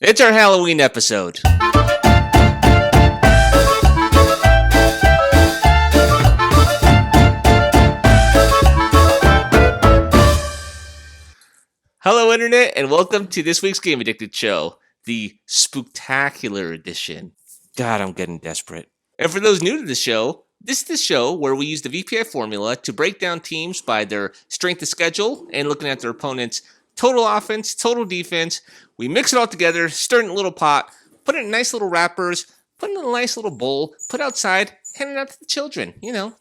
It's our Halloween episode. Hello, Internet, and welcome to this week's Game Addicted Show, the Spooktacular Edition. God, I'm getting desperate. And for those new to the show, this is the show where we use the VPI formula to break down teams by their strength of schedule and looking at their opponent's total offense, total defense. We mix it all together, stir it in a little pot, put it in nice little wrappers, put it in a nice little bowl, put it outside, hand it out to the children,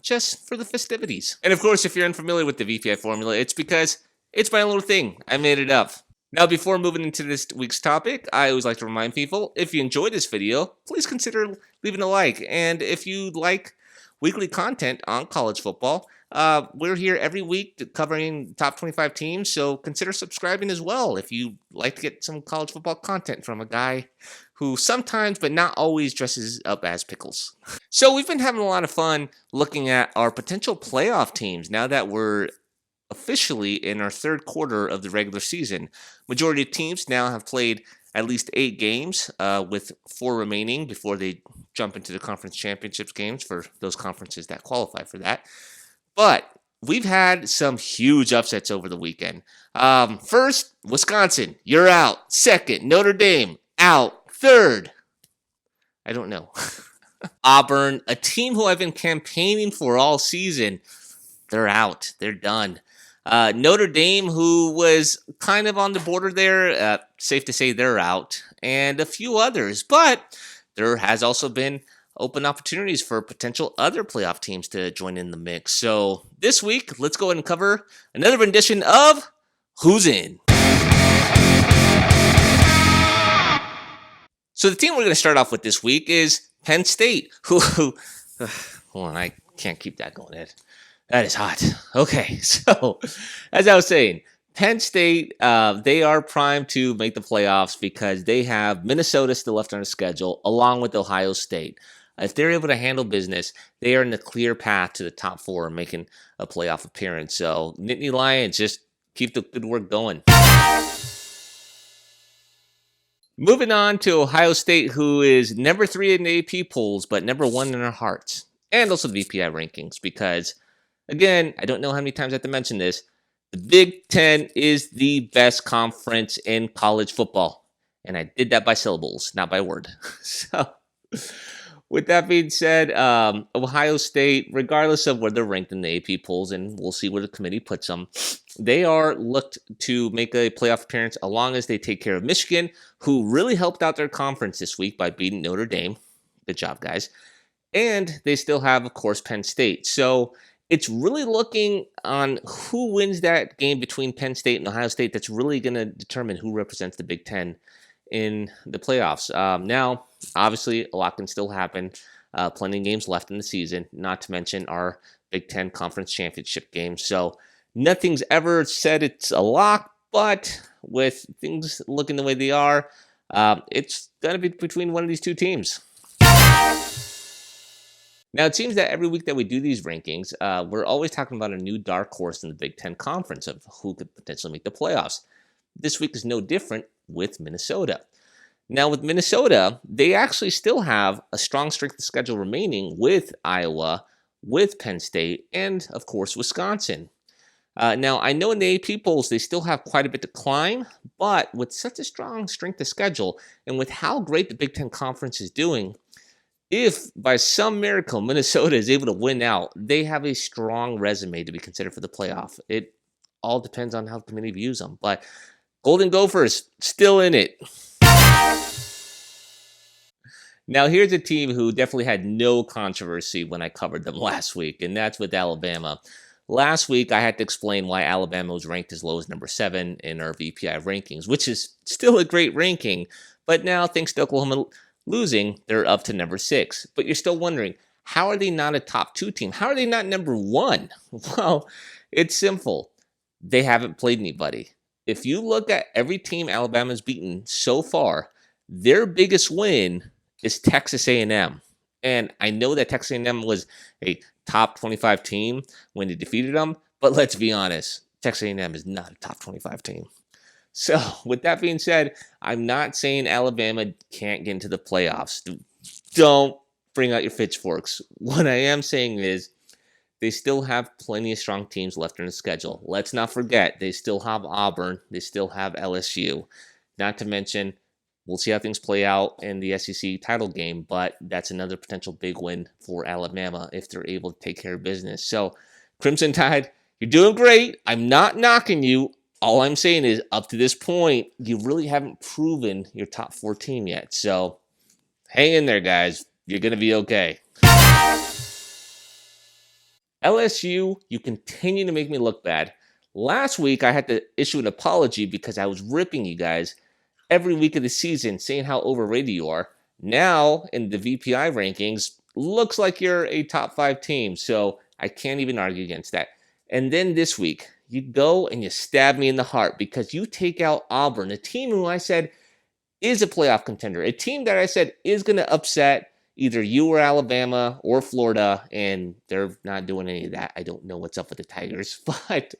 just for the festivities. And of course, if you're unfamiliar with the VPI formula, it's because it's my own little thing. I made it up. Now, before moving into this week's topic, I always like to remind people, if you enjoyed this video, please consider leaving a like. And if you like weekly content on college football, we're here every week covering top 25 teams, so consider subscribing as well if you like to get some college football content from a guy who sometimes, but not always, dresses up as pickles. So we've been having a lot of fun looking at our potential playoff teams now that we're officially in our third quarter of the regular season. Majority of teams now have played at least 8 games, with 4 remaining before they jump into the conference championships games for those conferences that qualify for that. But we've had some huge upsets over the weekend. First, Wisconsin, you're out. Second, Notre Dame, out. Third, I don't know. Auburn, a team who I've been campaigning for all season, they're out. They're done. Notre Dame, who was kind of on the border there, safe to say they're out. And a few others. But there has also been open opportunities for potential other playoff teams to join in the mix. So this week, let's go ahead and cover another rendition of Who's In. So the team we're going to start off with this week is Penn State, who hold on, I can't keep that going, Ed. That is hot. Okay, so as I was saying, Penn State, they are primed to make the playoffs because they have Minnesota still left on the schedule, along with Ohio State. If they're able to handle business, they are in the clear path to the top 4 and making a playoff appearance. So, Nittany Lions, just keep the good work going. Moving on to Ohio State, who is number 3 in the AP polls, but number 1 in our hearts. And also the VPI rankings, because, again, I don't know how many times I have to mention this, the Big Ten is the best conference in college football. And I did that by syllables, not by word. So, with that being said, Ohio State, regardless of where they're ranked in the AP polls, and we'll see where the committee puts them, they are looked to make a playoff appearance as long as they take care of Michigan, who really helped out their conference this week by beating Notre Dame. Good job, guys. And they still have, of course, Penn State. So it's really looking on who wins that game between Penn State and Ohio State that's really going to determine who represents the Big Ten in the playoffs. Now, obviously, a lot can still happen. Plenty of games left in the season, not to mention our Big Ten Conference Championship game. So nothing's ever said it's a lock, but with things looking the way they are, it's going to be between one of these two teams. Now, it seems that every week that we do these rankings, we're always talking about a new dark horse in the Big Ten Conference of who could potentially make the playoffs. This week is no different with Minnesota. Now, with Minnesota, they actually still have a strong strength of schedule remaining with Iowa, with Penn State, and, of course, Wisconsin. Now, I know in the AP polls, they still have quite a bit to climb, but with such a strong strength of schedule, and with how great the Big Ten Conference is doing, if by some miracle Minnesota is able to win out, they have a strong resume to be considered for the playoff. It all depends on how the committee views them. But Golden Gophers, still in it. Now, here's a team who definitely had no controversy when I covered them last week, and that's with Alabama. Last week, I had to explain why Alabama was ranked as low as number 7 in our VPI rankings, which is still a great ranking. But now, thanks to Oklahoma losing, they're up to number 6. But you're still wondering, how are they not a top 2 team? How are they not number 1? Well, it's simple. They haven't played anybody. If you look at every team Alabama's beaten so far, their biggest win is Texas A&M. And I know that Texas A&M was a top 25 team when they defeated them, but let's be honest, Texas A&M is not a top 25 team. So, with that being said, I'm not saying Alabama can't get into the playoffs. Don't bring out your pitchforks. What I am saying is they still have plenty of strong teams left in the schedule. Let's not forget, they still have Auburn, they still have LSU. Not to mention, we'll see how things play out in the SEC title game, but that's another potential big win for Alabama if they're able to take care of business. So, Crimson Tide, you're doing great. I'm not knocking you. All I'm saying is, up to this point, you really haven't proven your top 4 team yet. So, hang in there, guys. You're going to be okay. LSU, you continue to make me look bad. Last week, I had to issue an apology because I was ripping you guys every week of the season, saying how overrated you are. Now, in the VPI rankings, looks like you're a top 5 team, so I can't even argue against that. And then this week, you go and you stab me in the heart because you take out Auburn, a team who I said is a playoff contender, a team that I said is going to upset either you or Alabama or Florida, and they're not doing any of that. I don't know what's up with the Tigers, but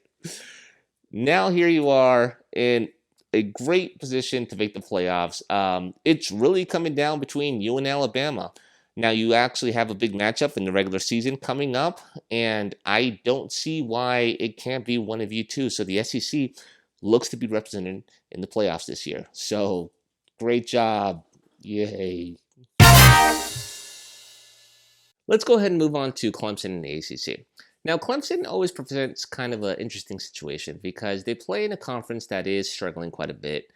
now here you are in a great position to make the playoffs. It's really coming down between you and Alabama. Now you actually have a big matchup in the regular season coming up, and I don't see why it can't be one of you two. So the SEC looks to be represented in the playoffs this year. So great job. Yay. Let's go ahead and move on to Clemson and the ACC. Now, Clemson always presents kind of an interesting situation because they play in a conference that is struggling quite a bit.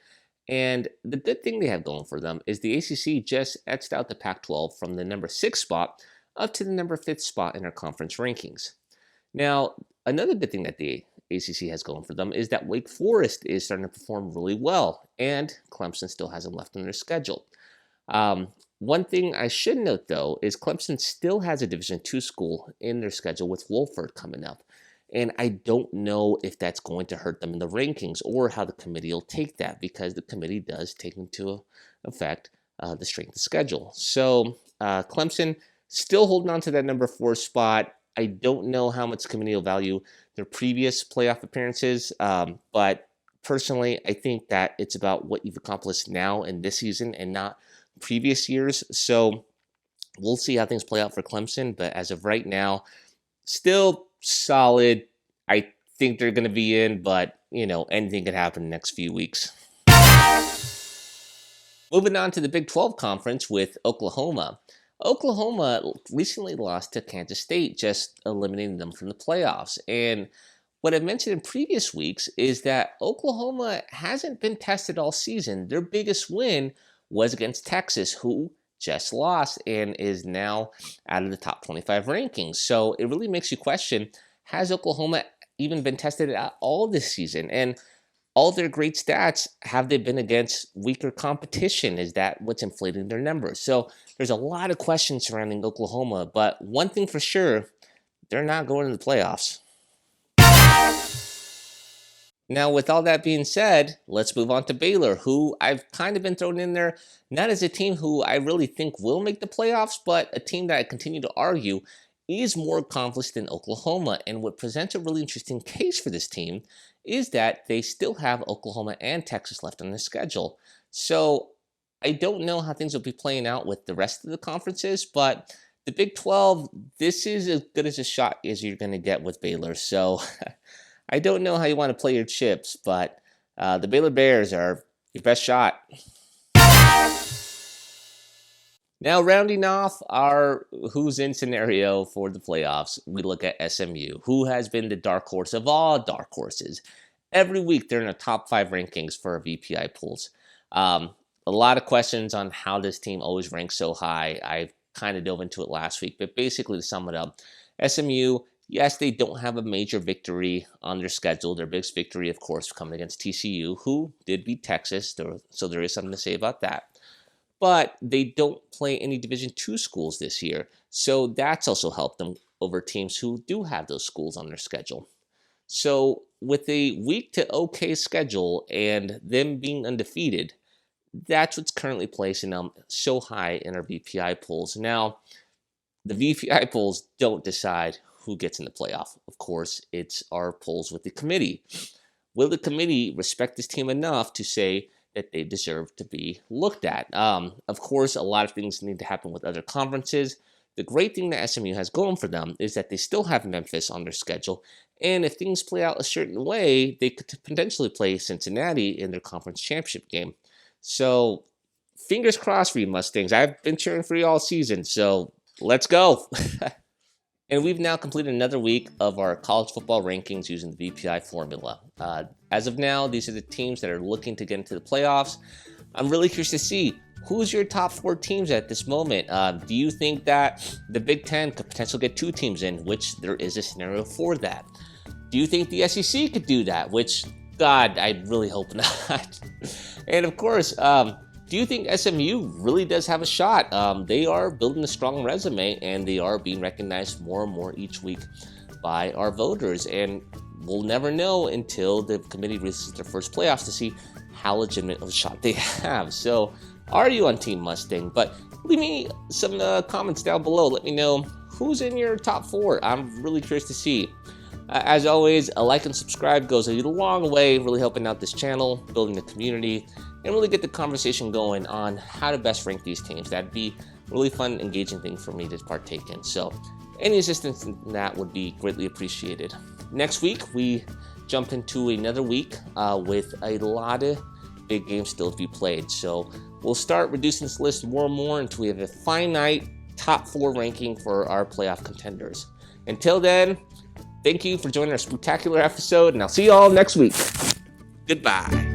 And the good thing they have going for them is the ACC just etched out the Pac-12 from the number 6 spot up to the number 5th spot in our conference rankings. Now, another good thing that the ACC has going for them is that Wake Forest is starting to perform really well, and Clemson still has them left on their schedule. One thing I should note, though, is Clemson still has a Division II school in their schedule with Wolford coming up. And I don't know if that's going to hurt them in the rankings or how the committee will take that because the committee does take into effect the strength of schedule. So Clemson still holding on to that number 4 spot. I don't know how much the committee will value their previous playoff appearances, but personally, I think that it's about what you've accomplished now in this season and not previous years. So we'll see how things play out for Clemson. But as of right now, still solid. I think they're going to be in, but, anything could happen in the next few weeks. Moving on to the Big 12 Conference with Oklahoma. Oklahoma recently lost to Kansas State, just eliminating them from the playoffs. And what I've mentioned in previous weeks is that Oklahoma hasn't been tested all season. Their biggest win was against Texas, who just lost and is now out of the top 25 rankings. So it really makes you question, has Oklahoma even been tested at all this season? And all their great stats, have they been against weaker competition? Is that what's inflating their numbers? So there's a lot of questions surrounding Oklahoma, but one thing for sure, they're not going to the playoffs. Now, with all that being said, let's move on to Baylor, who I've kind of been thrown in there, not as a team who I really think will make the playoffs, but a team that I continue to argue is more accomplished than Oklahoma. And what presents a really interesting case for this team is that they still have Oklahoma and Texas left on their schedule. So I don't know how things will be playing out with the rest of the conferences, but the Big 12, this is as good as a shot as you're going to get with Baylor. So I don't know how you want to play your chips, but the Baylor Bears are your best shot. Now, rounding off our who's in scenario for the playoffs, we look at SMU, who has been the dark horse of all dark horses. Every week, they're in the top 5 rankings for our VPI pools. A lot of questions on how this team always ranks so high. I kind of dove into it last week, but basically to sum it up, SMU, yes, they don't have a major victory on their schedule. Their biggest victory, of course, coming against TCU, who did beat Texas, so there is something to say about that. But they don't play any Division II schools this year, so that's also helped them over teams who do have those schools on their schedule. So with a weak to okay schedule and them being undefeated, that's what's currently placing them so high in our VPI polls. Now, the VPI polls don't decide who gets in the playoff. Of course, it's our polls with the committee. will the committee respect this team enough to say that they deserve to be looked at? Of course, a lot of things need to happen with other conferences. The great thing that SMU has going for them is that they still have Memphis on their schedule, and if things play out a certain way, they could potentially play Cincinnati in their conference championship game. So, fingers crossed for you Mustangs. I've been cheering for you all season, so let's go. And we've now completed another week of our college football rankings using the VPI formula. As of now, these are the teams that are looking to get into the playoffs. I'm really curious to see who's your top 4 teams at this moment. Do you think that the Big Ten could potentially get 2 teams in, which there is a scenario for that? Do you think the SEC could do that? Which, God, I really hope not. And of course, do you think SMU really does have a shot? They are building a strong resume, and they are being recognized more and more each week by our voters. And we'll never know until the committee releases their first playoffs to see how legitimate of a shot they have. So, are you on Team Mustang? But leave me some comments down below. Let me know who's in your top 4. I'm really curious to see. As always, a like and subscribe goes a long way, really helping out this channel, building the community, and really get the conversation going on how to best rank these teams. That'd be a really fun, engaging thing for me to partake in. So any assistance in that would be greatly appreciated. Next week, we jump into another week with a lot of big games still to be played. So we'll start reducing this list more and more until we have a finite top 4 ranking for our playoff contenders. Until then, thank you for joining our spectacular episode, and I'll see you all next week. Goodbye.